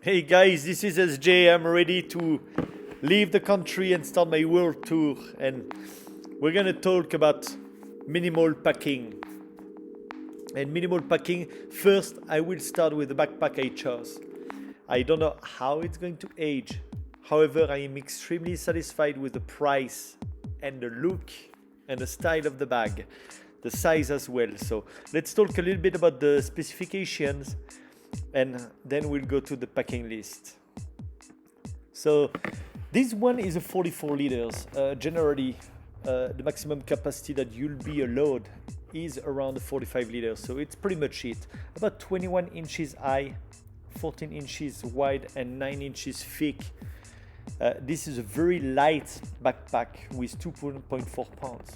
Hey guys, this is SJ. I'm ready to leave the country and start my world tour. And we're gonna talk about minimal packing. And minimal packing, first I will start with the backpack I chose. I don't know how it's going to age. However, I am extremely satisfied with the price and the look and the style of the bag. The size as well. So let's talk a little bit about the specifications and then we'll go to the packing list. So this one is a 44 liters. Generally, the maximum capacity that you'll be allowed is around 45 liters. So it's pretty much it. About 21 inches high, 14 inches wide, and 9 inches thick. This is a very light backpack with 2.4 pounds.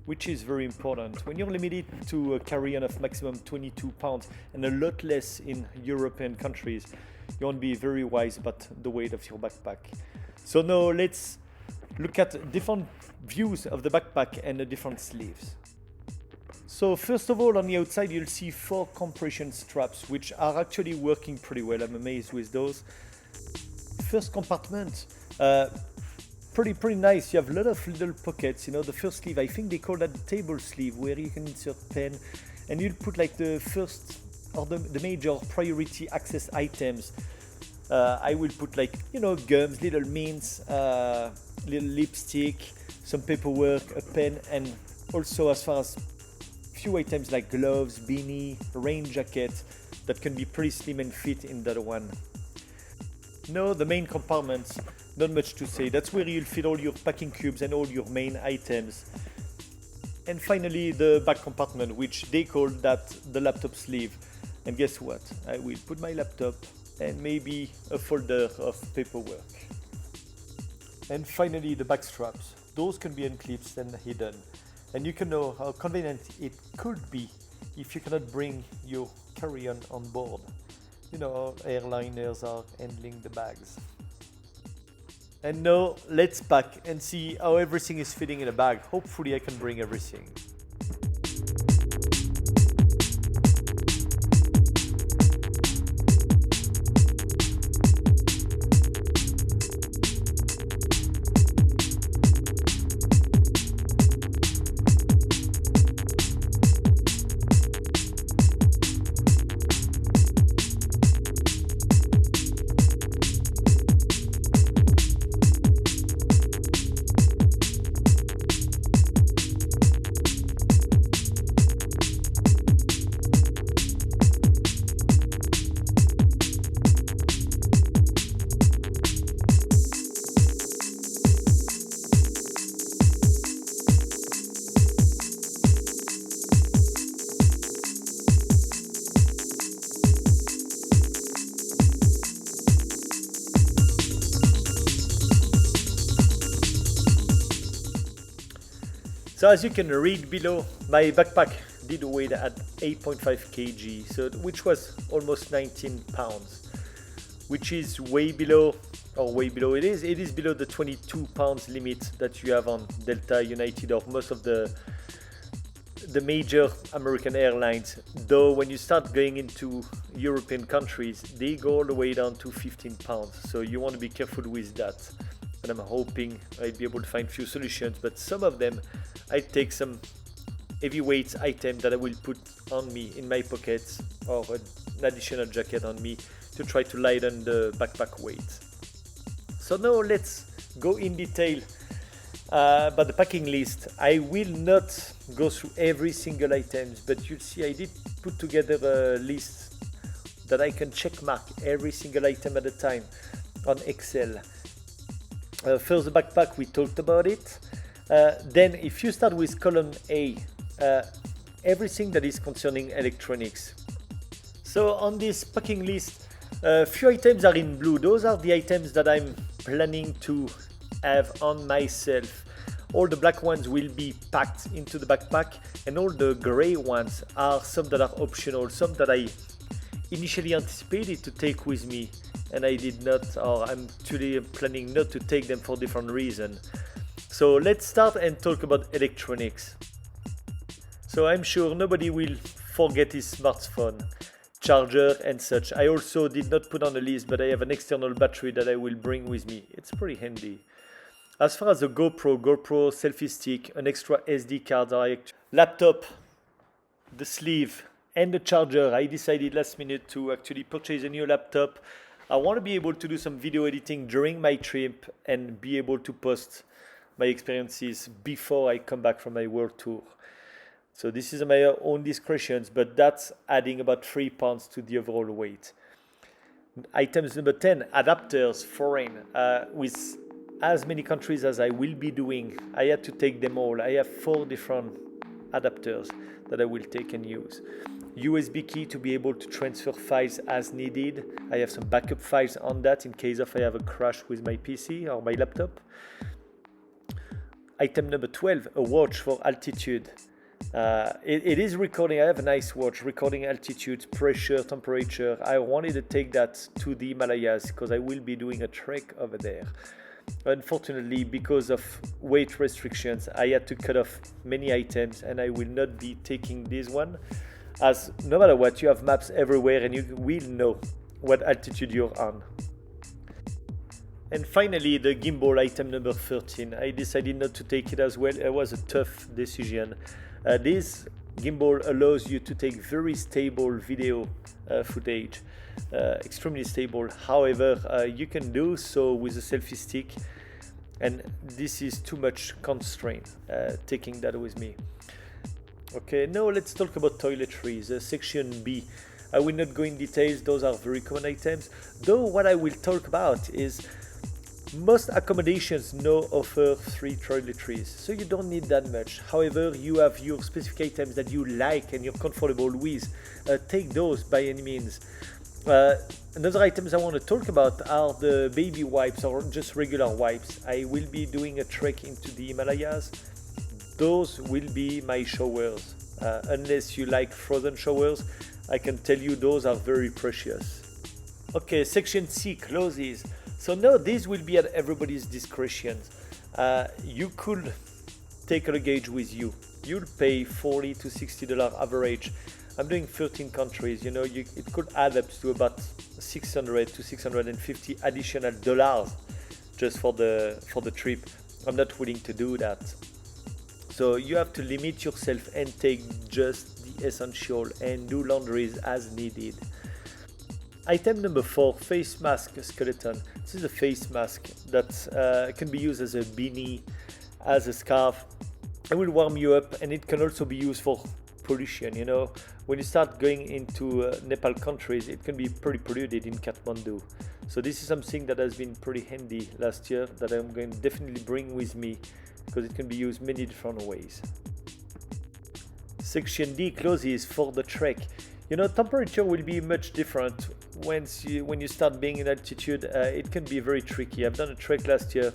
Which is very important. When you're limited to a carry-on of maximum 22 pounds and a lot less in European countries, you want to be very wise about the weight of your backpack. So now let's look at different views of the backpack and the different sleeves. So first of all, on the outside, you'll see 4 compression straps, which are actually working pretty well. I'm amazed with those. First compartment, pretty nice. You have a lot of little pockets. The first sleeve, I think they call that the table sleeve, where you can insert pen and you'll put like the first or the major priority access items. I will put like gums, little mints, little lipstick, some paperwork, a pen, and also as far as few items like gloves, beanie, rain jacket that can be pretty slim and fit in that one. Now the main compartments, not much to say. That's where you'll fit all your packing cubes and all your main items. And finally the back compartment, which they call that the laptop sleeve. And guess what? I will put my laptop and maybe a folder of paperwork. And finally the back straps. Those can be unclipped and hidden. And you can know how convenient it could be if you cannot bring your carry-on on board. Airliners are handling the bags. And now let's pack and see how everything is fitting in a bag. Hopefully I can bring everything. So as you can read below, my backpack did weigh at 8.5 kg, so which was almost 19 pounds, which is way below, it is below the 22 pounds limit that you have on Delta, United, or most of the major American airlines. Though when you start going into European countries, they go all the way down to 15 pounds. So you want to be careful with that. And I'm hoping I'd be able to find few solutions, but some of them I take some heavyweight item that I will put on me in my pockets or an additional jacket on me to try to lighten the backpack weight. So now let's go in detail about the packing list. I will not go through every single item, but you'll see I did put together a list that I can check mark every single item at a time on Excel. First the backpack, we talked about it. Then if you start with column A, everything that is concerning electronics. So on this packing list, few items are in blue. Those are the items that I'm planning to have on myself. All the black ones will be packed into the backpack, and all the gray ones are some that are optional, some that I initially anticipated to take with me and I did not, or I'm actually planning not to take them for different reasons. So let's start and talk about electronics. So I'm sure nobody will forget his smartphone. charger and such. I also did not put on a list, but I have an external battery that I will bring with me. It's pretty handy. As far as the GoPro selfie stick, an extra SD card, laptop, the sleeve, and the charger, I decided last minute to actually purchase a new laptop. I want to be able to do some video editing during my trip and be able to post my experiences before I come back from my world tour. So this is my own discretions, but that's adding about 3 pounds to the overall weight. Items number 10, adapters, foreign. With as many countries as I will be doing, I had to take them all. I have 4 different adapters that I will take and use. USB key to be able to transfer files as needed. I have some backup files on that in case if I have a crash with my PC or my laptop. Item number 12, a watch for altitude. It is recording. I have a nice watch recording altitude, pressure, temperature. I wanted to take that to the Himalayas because I will be doing a trek over there. Unfortunately, because of weight restrictions, I had to cut off many items and I will not be taking this one, as no matter what, you have maps everywhere and you will know what altitude you're on. And finally, the gimbal, item number 13. I decided not to take it as well. It was a tough decision. This gimbal allows you to take very stable video footage, extremely stable. However, you can do so with a selfie stick, and this is too much constraint taking that with me. Okay, now let's talk about toiletries. Section B. I will not go in details, those are very common items. Though what I will talk about is most accommodations now offer 3 toiletries, so you don't need that much. However, you have your specific items that you like and you're comfortable with. Take those by any means. Another items I want to talk about are the baby wipes or just regular wipes. I will be doing a trek into the Himalayas. Those will be my showers. Unless you like frozen showers, I can tell you those are very precious. Okay, section C, clothes. So now this will be at everybody's discretion. You could take a luggage with you. You'll pay $40 to $60 average. I'm doing 13 countries. You know, it could add up to about $600 to $650 additional dollars just for the trip. I'm not willing to do that. So you have to limit yourself and take just the essential and do laundries as needed. Item number 4, face mask skeleton. This is a face mask that can be used as a beanie, as a scarf. It will warm you up, and it can also be used for pollution. You know, when you start going into Nepal countries, it can be pretty polluted in Kathmandu. So this is something that has been pretty handy last year that I'm going to definitely bring with me because it can be used many different ways. Section D, clothes for the trek. You know, temperature will be much different when you start being in altitude. It can be very tricky. I've done a trek last year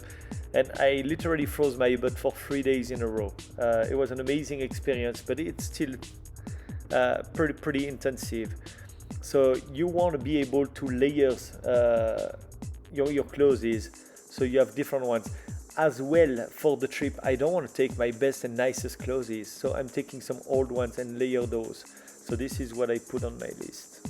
and I literally froze my butt for 3 days in a row. It was an amazing experience, but it's still pretty intensive. So you want to be able to layers your clothes, so you have different ones. As well, for the trip, I don't want to take my best and nicest clothes, so I'm taking some old ones and layer those. So this is what I put on my list.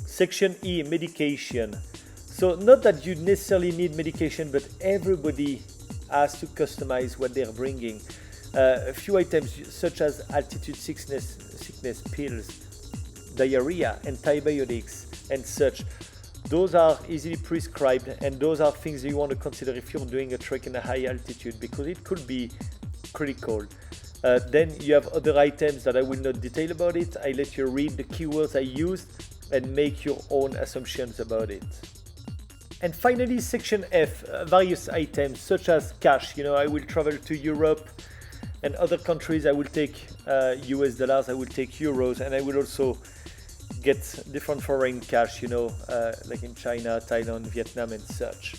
Section E, medication. So not that you necessarily need medication, but everybody has to customize what they're bringing. A few items such as altitude sickness pills, diarrhea, antibiotics, and such. Those are easily prescribed, and those are things that you want to consider if you're doing a trek in a high altitude, because it could be critical. Then you have other items that I will not detail about it. I let you read the keywords I used and make your own assumptions about it. And finally, section F, various items such as cash. You know, I will travel to Europe and other countries. I will take US dollars, I will take euros, and I will also get different foreign cash, you know, like in China, Thailand, Vietnam, and such.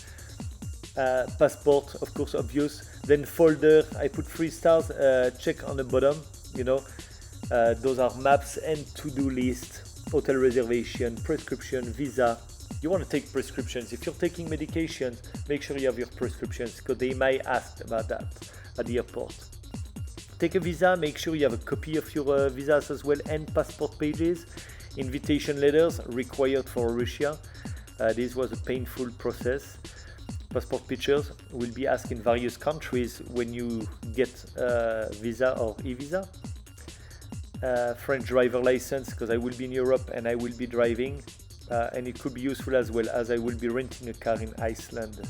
Passport, of course, obvious. Then folder, I put 3 stars, check on the bottom, you know. Those are maps and to-do list, hotel reservation, prescription, visa. You want to take prescriptions. If you're taking medications, make sure you have your prescriptions because they might ask about that at the airport. Take a visa, make sure you have a copy of your visas as well and passport pages. Invitation letters required for Russia. This was a painful process. Passport pictures will be asked in various countries when you get a visa or e-visa. French driver license, because I will be in Europe and I will be driving, and it could be useful as well as I will be renting a car in Iceland.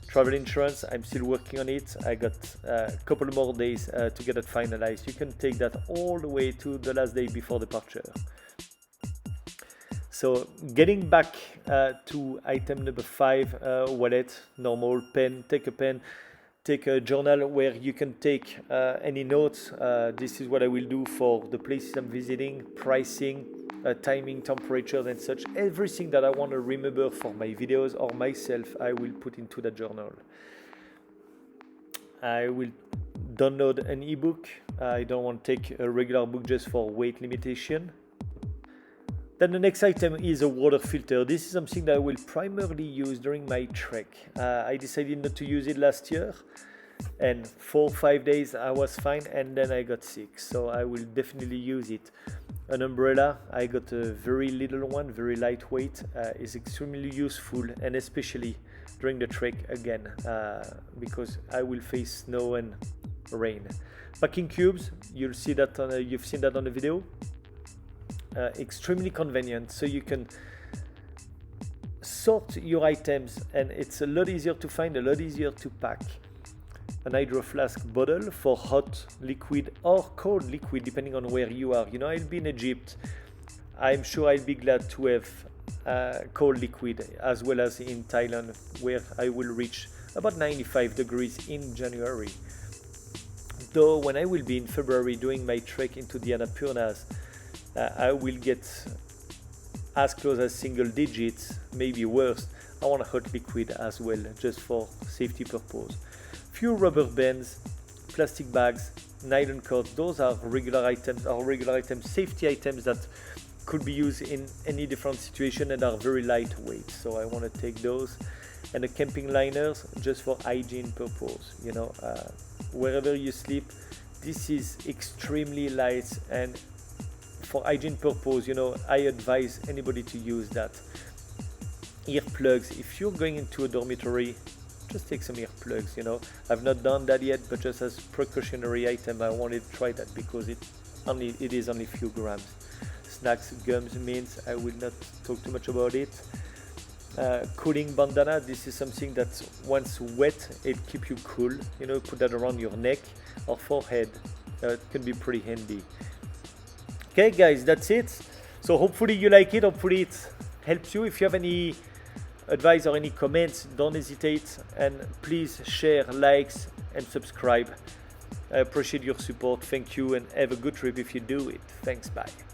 Travel insurance, I'm still working on it. I got a couple more days to get it finalized. You can take that all the way to the last day before departure. So getting back to item number 5, wallet, normal, pen, take a pen, take a journal where you can take any notes. This is what I will do for the places I'm visiting, pricing, timing, temperatures and such. Everything that I want to remember for my videos or myself, I will put into the journal. I will download an ebook. I don't want to take a regular book just for weight limitation. Then the next item is a water filter. This is something that I will primarily use during my trek. I decided not to use it last year, and 4 or 5 days I was fine, and then I got sick. So I will definitely use it. An umbrella, I got a very little one, very lightweight, is extremely useful, and especially during the trek again, because I will face snow and rain. Packing cubes, you've seen that on the video. Extremely convenient, so you can sort your items and it's a lot easier to find, a lot easier to pack. An hydro flask bottle for hot liquid or cold liquid depending on where you are. You know, I'll be in Egypt, I'm sure I'll be glad to have cold liquid, as well as in Thailand where I will reach about 95 degrees in January. Though when I will be in February doing my trek into the Annapurnas, I will get as close as single digits, maybe worse. I want a hot liquid as well, just for safety purpose. Few rubber bands, plastic bags, nylon cords, those are regular items, safety items that could be used in any different situation and are very lightweight. So I want to take those. And the camping liners, just for hygiene purpose. You know, wherever you sleep, this is extremely light, and for hygiene purpose, you know, I advise anybody to use that. Earplugs, if you're going into a dormitory, just take some earplugs, you know. I've not done that yet, but just as precautionary item, I wanted to try that because it is only a few grams. Snacks, gums, mints, I will not talk too much about it. Cooling bandana, this is something that once wet, it keeps you cool. You know, put that around your neck or forehead. It can be pretty handy. Okay guys, that's it. So hopefully you like it, hopefully it helps you. If you have any advice or any comments, don't hesitate, and please share, likes and subscribe. I appreciate your support. Thank you, and have a good trip if you do it. Thanks, bye.